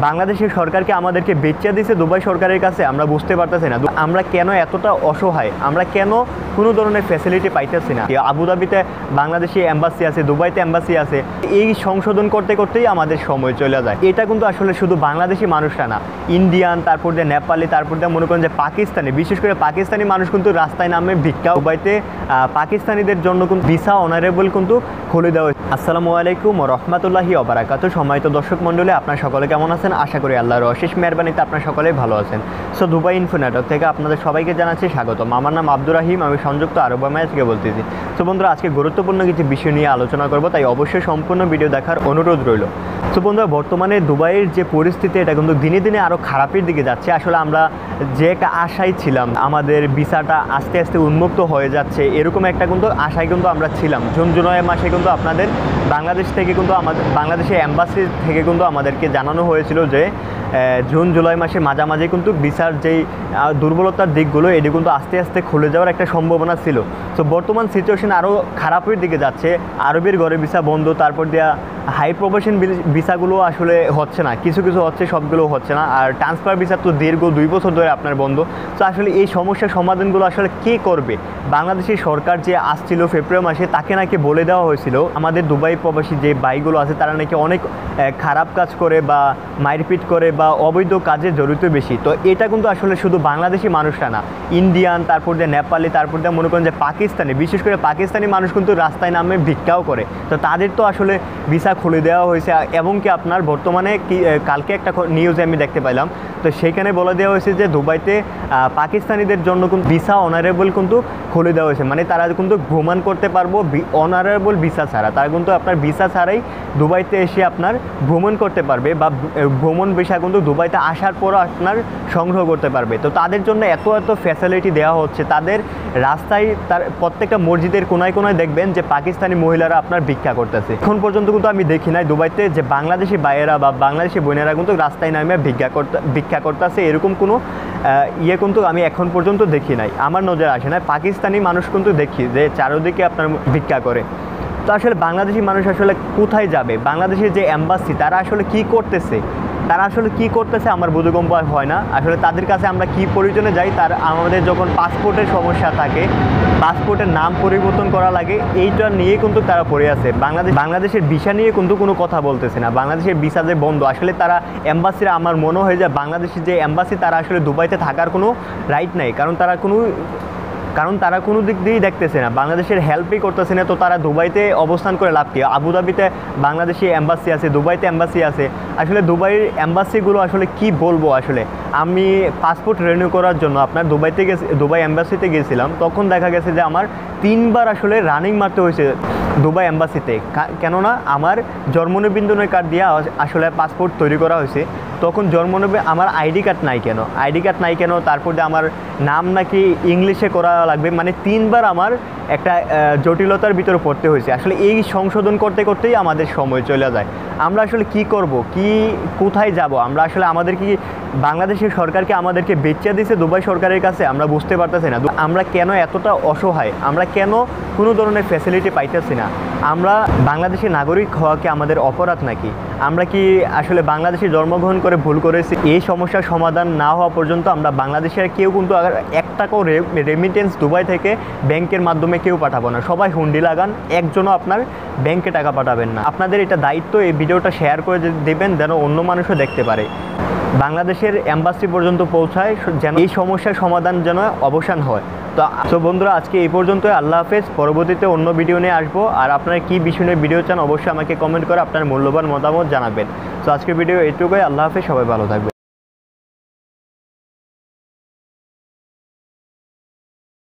বাংলাদেশের সরকারকে আমাদেরকে বেচা দিছে দুবাই সরকারের কাছে, আমরা বুঝতে পারতেছি না আমরা কেন এতটা অসহায়, আমরা কেন কোনো ধরনের ফ্যাসিলিটি পাইতেছি না। আবুধাবিতে বাংলাদেশি এম্বাসি আছে, দুবাইতে এম্বাসি আছে, এই সংশোধন করতে করতেই আমাদের সময় চলে যায়। এটা কিন্তু আসলে শুধু বাংলাদেশি মানুষরা না, ইন্ডিয়ান, তারপর দিয়ে নেপালি, তারপর দিয়ে মনে করেন যে পাকিস্তানি, বিশেষ করে পাকিস্তানি মানুষ কিন্তু রাস্তায় নামে ভিক্ষা। দুবাইতে পাকিস্তানিদের জন্য কিন্তু ভিসা অনারেবল কিন্তু খুলে দেওয়া হয়েছে। আসসালামু আলাইকুম ওয়া রাহমাতুল্লাহি ওয়া বারাকাতুহু। সম্মানিত দর্শক মণ্ডলী, আপনারা সকলে কেমন আছেন? আশা করি আল্লাহর অশেষ মেহেরবানিতে আপনারা সকলেই ভালো আছেন। সো দুবাই ইনফো নেটওয়ার্ক থেকে আপনাদের সবাইকে জানাচ্ছি স্বাগতম। আমার নাম আব্দুর রাহিম, আমি সংযুক্ত আরব আমিরাত থেকে বলতেছি। তো বন্ধুরা, আজকে গুরুত্বপূর্ণ কিছু বিষয় নিয়ে আলোচনা করব, তাই অবশ্যই সম্পূর্ণ ভিডিও দেখার অনুরোধ রইল। তো বন্ধুরা, বর্তমানে দুবাইয়ের যে পরিস্থিতি, এটা কিন্তু দিনে দিনে আরও খারাপের দিকে যাচ্ছে। আসলে আমরা যে একটা আশায় ছিলাম, আমাদের ভিসাটা আস্তে আস্তে উন্মুক্ত হয়ে যাচ্ছে, এরকম একটা কিন্তু আশায় কিন্তু আমরা ছিলাম। জুন জুলাই মাসে কিন্তু আপনাদের বাংলাদেশ থেকে কিন্তু বাংলাদেশের এম্বাসি থেকে কিন্তু আমাদেরকে জানানো হয়েছিল যে জুন জুলাই মাসের মাঝামাঝি কিন্তু ভিসার যেই দুর্বলতার দিকগুলো, এটি কিন্তু আস্তে আস্তে খুলে যাওয়ার একটা সম্ভাবনা ছিল। তো বর্তমান সিচুয়েশন আরও খারাপের দিকে যাচ্ছে। আরবের ঘরে ভিসা বন্ধ, তারপর দেওয়া হাই প্রফেশন ভিসাগুলো আসলে হচ্ছে না, কিছু কিছু হচ্ছে, সবগুলো হচ্ছে না। আর ট্রান্সফার ভিসা তো দীর্ঘ 2 বছর ধরে আপনার বন্ধ। তো আসলে এই সমস্যার সমাধানগুলো আসলে কে করবে? বাংলাদেশের সরকার যে আসছিল ফেব্রুয়ারি মাসে, তাকে নাকি বলে দেওয়া হয়েছিল আমাদের দুবাই প্রবাসী যে ভাইগুলো আছে তারা নাকি অনেক খারাপ কাজ করে বা মারপিট করে বা অবৈধ কাজে জড়িত বেশি। তো এটা কিন্তু আসলে শুধু বাংলাদেশি মানুষরা না, ইন্ডিয়ান, তারপর দিয়ে নেপালি, তারপর দিয়ে মনে করেন যে পাকিস্তানি, বিশেষ করে পাকিস্তানি মানুষ কিন্তু রাস্তায় নামে ভিক্ষাও করে। তো তাদের তো আসলে ভিসা খুলে দেওয়া হয়েছে। এবং কি আপনার বর্তমানে কালকে একটা নিউজে আমি দেখতে পাইলাম, তো সেখানে বলে দেওয়া হয়েছে যে দুবাইতে পাকিস্তানিদের জন্য কিন্তু ভিসা অনারেবল কিন্তু খুলে দেওয়া হয়েছে। মানে তারা কিন্তু ভ্রমণ করতে পারবো অনারেবল ভিসা ছাড়া, তারা কিন্তু আপনার ভিসা ছাড়াই দুবাইতে এসে আপনার ভ্রমণ করতে পারবে, বা ভ্রমণ ভিসা কিন্তু দুবাইতে আসার পরও আপনার সংগ্রহ করতে পারবে। তো তাদের জন্য এত এত ফ্যাসিলিটি দেওয়া হচ্ছে। তাদের রাস্তায়, তার প্রত্যেকটা মসজিদের কোনায় কোনায় দেখবেন যে পাকিস্তানি মহিলারা আপনার ভিক্ষা করতেছে। এখন পর্যন্ত কিন্তু আমি দেখি নাই দুবাইতে যে বাংলাদেশি ভাইয়েরা বা বাংলাদেশি বোনেরা কিন্তু রাস্তায় নামে ভিক্ষা করতেছে, এরকম কোনো কিন্তু আমি এখন পর্যন্ত দেখি নাই, আমার নজরে আসে না। পাকিস্তানি মানুষ কিন্তু দেখি যে চারদিকে আপনার ভিক্ষা করে। তো আসলে বাংলাদেশি মানুষ আসলে কোথায় যাবে? বাংলাদেশের যে এম্বাসি, তারা আসলে কি করতেছে আমার বোধগম্য হয় না। আসলে তাদের কাছে আমরা কি প্রয়োজনে যাই? আমাদের যখন পাসপোর্টের সমস্যা থাকে, পাসপোর্টের নাম পরিবর্তন করা লাগে, এইটা নিয়ে কিন্তু তারা পড়ে আছে। বাংলাদেশের ভিসা নিয়ে কিন্তু কোনো কথা বলতেছে না। বাংলাদেশের ভিসা যে বন্ধ, আসলে তারা এম্বাসিরা, আমার মনে হয় যে বাংলাদেশের যে এম্বাসি, তারা আসলে দুবাইতে থাকার কোনো রাইট নাই। কারণ তারা কোনো দিক দিয়েই দেখতেছে না, বাংলাদেশের হেল্পই করতেছে না। তো তারা দুবাইতে অবস্থান করে লাভ কি? আবুধাবিতে বাংলাদেশি এম্বাসি আছে, দুবাইতে এম্বাসি আছে। আসলে দুবাইয়ের এম্বাসিগুলো আসলে কি বলবো, আসলে আমি পাসপোর্ট রিনিউ করার জন্য আপনার দুবাই এম্বাসিতে গেছিলাম, তখন দেখা গেছে যে আমার 3 বার আসলে রানিং মারতে হয়েছে দুবাই এম্বাসিতে। কেননা আমার জন্মনিবন্ধনের কার্ড দিয়ে আসলে পাসপোর্ট তৈরি করা হয়েছে, তখন আমার আইডি কার্ড নাই কেন, তারপর আমার নাম নাকি ইংলিশে করা লাগবে। মানে 3 বার আমার একটা জটিলতার ভিতরে পড়তে হয়েছে। আসলে এই সংশোধন করতে করতেই আমাদের সময় চলে যায়। আমরা আসলে কি করব, কোথায় যাব? আমরা আসলে বাংলাদেশের সরকারকে আমাদেরকে বেচা দিছে দুবাই সরকারের কাছে, আমরা বুঝতে পারতেছি না আমরা কেন এতটা অসহায়, আমরা কেন কোনো ধরনের ফ্যাসিলিটি পাইতেছি না। আমরা বাংলাদেশের নাগরিক হওয়া কি আমাদের অপরাধ নাকি? আমরা কি আসলে বাংলাদেশে জন্মগ্রহণ করে ভুল করেছি? এই সমস্যার সমাধান না হওয়া পর্যন্ত আমরা বাংলাদেশের কেউ কিন্তু 1 টাকাও রেমিটেন্স দুবাই থেকে ব্যাংকের মাধ্যমে কেউ পাঠাবো না। সবাই হুন্ডি লাগান, একজনও আপনার ব্যাংকে টাকা পাঠাবেন না। আপনাদের এটা দায়িত্ব, এই ভিডিওটা শেয়ার করে দেবেন যেন অন্য মানুষও দেখতে পারে, বাংলাদেশের এম্বাসি পর্যন্ত পৌঁছায়, যেন এই সমস্যার সমাধান যেন অবসান হয়। তো বন্ধুরা, আজকে এই পর্যন্ত। আল্লাহ হাফেজ। পরবর্তীতে অন্য ভিডিও নিয়ে আসবো। আর আপনারা কী বিষয় নিয়ে ভিডিও চান অবশ্যই আমাকে কমেন্ট করে আপনার মূল্যবান মতামত জানাবেন। তো আজকের ভিডিও এইটুকুই। আল্লাহ হাফেজ, সবাই ভালো থাকবেন।